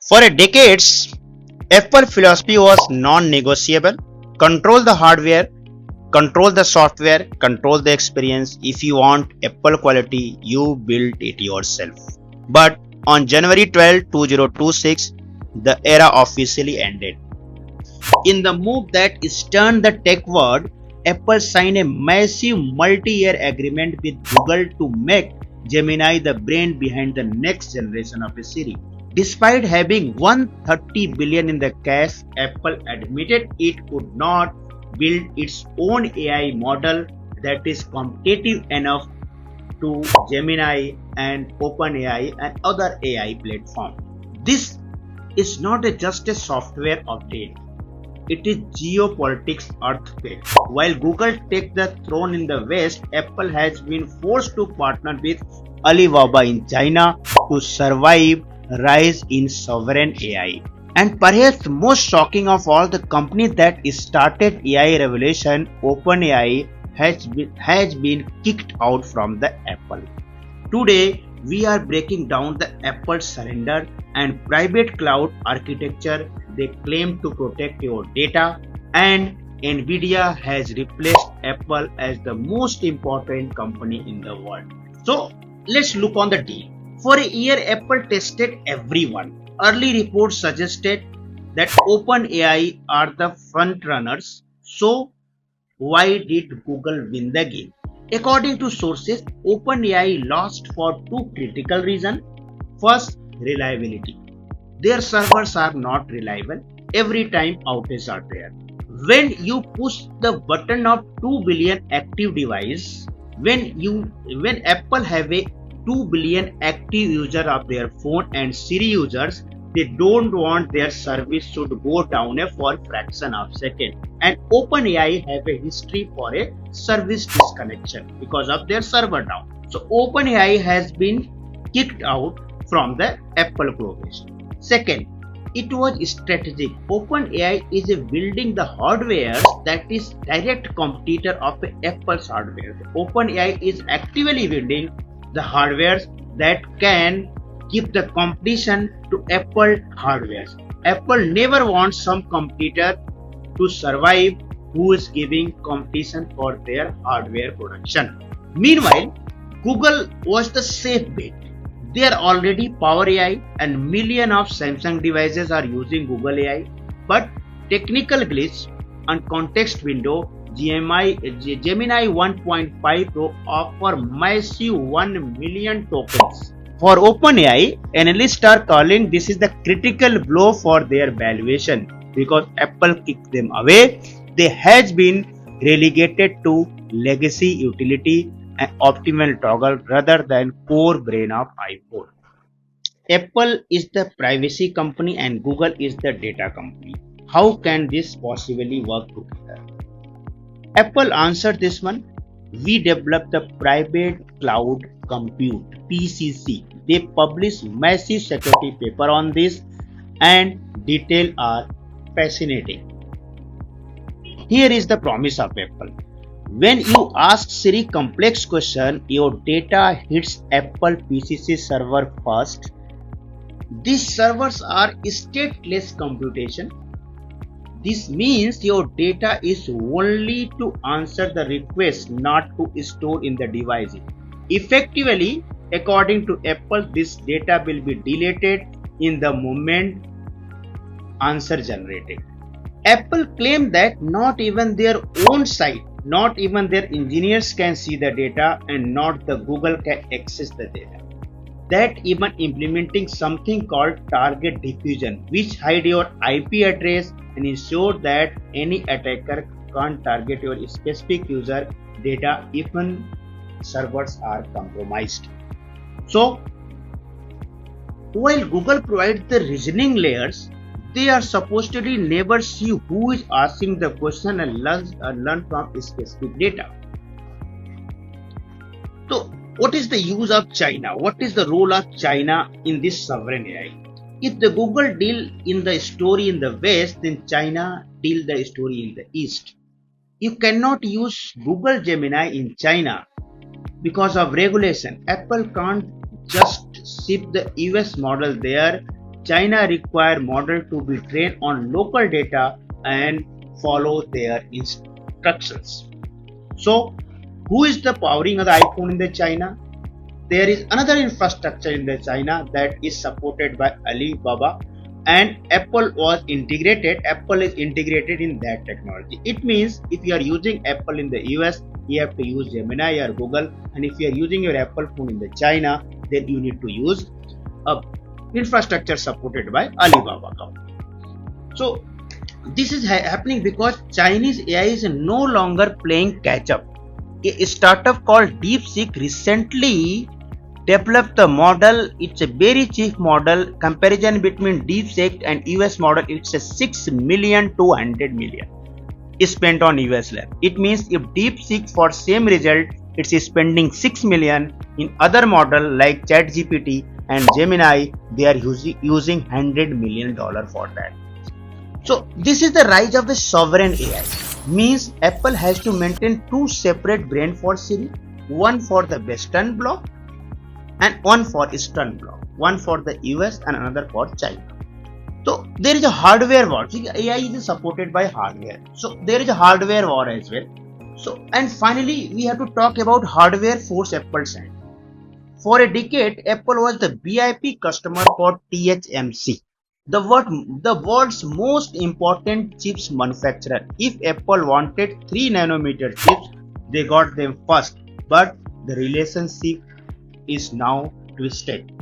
For a decades, Apple philosophy was non-negotiable. Control the hardware, control the software, control the experience. If you want Apple quality, you build it yourself. But on January 12, 2026, the era officially ended. In the move that stunned the tech world, Apple signed a massive multi-year agreement with Google to make Gemini the brain behind the next generation of a Siri. Despite having 130 billion in the cash, Apple admitted it could not build its own AI model that is competitive enough to Gemini and OpenAI and other AI platforms. This is not just a software update. It is geopolitics earthquake. While Google takes the throne in the West, Apple has been forced to partner with Alibaba in China to survive rise in sovereign AI. And perhaps most shocking of all, the company that started AI revolution, OpenAI, has been kicked out from the Apple. Today, we are breaking down the Apple surrender and private cloud architecture they claim to protect your data, and Nvidia has replaced Apple as the most important company in the world. So let's look on the deal. For a year, Apple tested everyone. Early reports suggested that OpenAI are the front runners. So why did Google win the game? According to sources, OpenAI lost for two critical reasons. First, reliability. Their servers are not reliable. Every time outages are there. When you push the button of 2 billion active device, when Apple have a 2 billion active user of their phone and Siri users, they don't want their service should go down for a fraction of a second. And OpenAI have a history for a service disconnection because of their server down. So OpenAI has been kicked out from the Apple progress. Second, it was strategic. OpenAI is building the hardware that is direct competitor of Apple's hardware. OpenAI is actively building the hardware that can give the competition to Apple hardware. Apple never wants some competitor to survive who is giving competition for their hardware production. Meanwhile, Google was the safe bet. They are already Power AI and millions of Samsung devices are using Google AI. But technical glitch and context window, Gemini 1.5 Pro offer massive 1 million tokens. For OpenAI, analysts are calling this is the critical blow for their valuation because Apple kicked them away. They has been relegated to legacy utility and optimal toggle rather than core brain of iPhone. Apple is the privacy company and Google is the data company. How can this possibly work together? Apple answered this one. We developed the private cloud compute PCC. They publish massive security paper on this and details are fascinating. Here is the promise of Apple. When you ask Siri complex question, your data hits Apple PCC server first. These servers are stateless computation. This means your data is only to answer the request, not to store in the device. Effectively, according to Apple, this data will be deleted in the moment answer generated. Apple claimed that not even their own site, not even their engineers can see the data and not the Google can access the data. That even implementing something called target diffusion, which hide your IP address and ensure that any attacker can't target your specific user data even servers are compromised. So, while Google provides the reasoning layers, they are supposedly never see who is asking the question and learn from specific data. So, what is the use of China? What is the role of China in this sovereign AI? If the Google deal in the story in the West, then China deal the story in the East. You cannot use Google Gemini in China because of regulation. Apple can't just ship the US model there China require model to be trained on local data and follow their instructions. So, who is the powering of the iPhone in the China? There is another infrastructure in the China that is supported by Alibaba, and Apple is integrated in that technology. It means if you are using Apple in the US, you have to use Gemini or Google, and if you are using your Apple phone in the China, then you need to use a infrastructure supported by Alibaba company. So this is happening because Chinese AI is no longer playing catch up. A startup called DeepSeek recently developed the model. It's a very cheap model. Comparison between DeepSeek and US model, it's a 6 million to 100 million is spent on US lab. It means if DeepSeek for same result, it's spending 6 million. In other model like ChatGPT and Gemini, they are using $100 million for that. So this is the rise of the sovereign AI. Means Apple has to maintain two separate brain for Siri, one for the Western bloc and one for Eastern bloc, one for the US and another for China. So there is a hardware war. AI is supported by hardware. So there is a hardware war as well. So, and finally we have to talk about hardware force Apple sent. For a decade, Apple was the VIP customer for TSMC, the world's most important chips manufacturer. If Apple wanted 3 nanometer chips, they got them first, but the relationship is now twisted.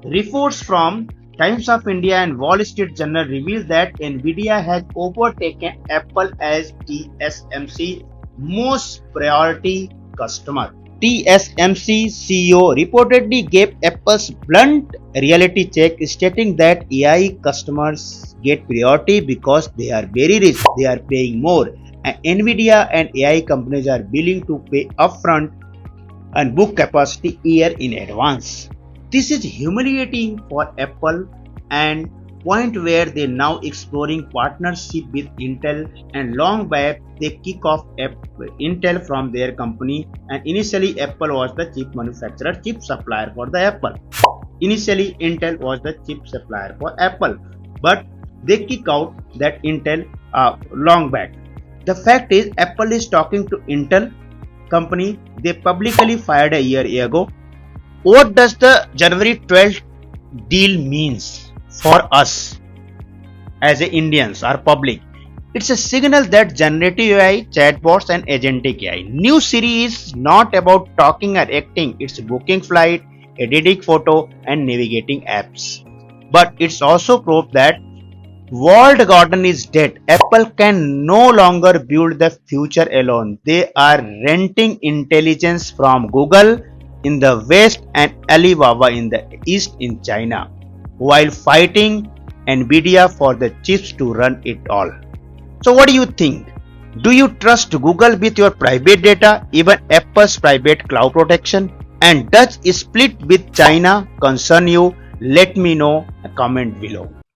Reports from Times of India and Wall Street Journal reveal that Nvidia has overtaken Apple as TSMC most priority customer. TSMC CEO reportedly gave Apple's blunt reality check, stating that AI customers get priority because they are very rich, they are paying more, and Nvidia and AI companies are willing to pay upfront and book capacity year in advance. This is humiliating for Apple and point where they now exploring partnership with Intel, and long back they kick off Intel from their company, and initially Apple was the chip manufacturer, chip supplier for the Apple. Initially Intel was the chip supplier for Apple, but they kick out that Intel long back. The fact is Apple is talking to Intel company. They publicly fired a year ago. What does the January 12th deal means for us as Indians or public? It's a signal that generative AI, chatbots and agentic AI. New Siri is not about talking or acting. It's booking flight, editing photo and navigating apps. But it's also proof that walled garden is dead. Apple can no longer build the future alone. They are renting intelligence from Google in the West and Alibaba in the East in China, while fighting Nvidia for the chips to run it all. So what do you think? Do you trust Google with your private data, even Apple's private cloud protection? And does split with China concern you? Let me know in a comment below.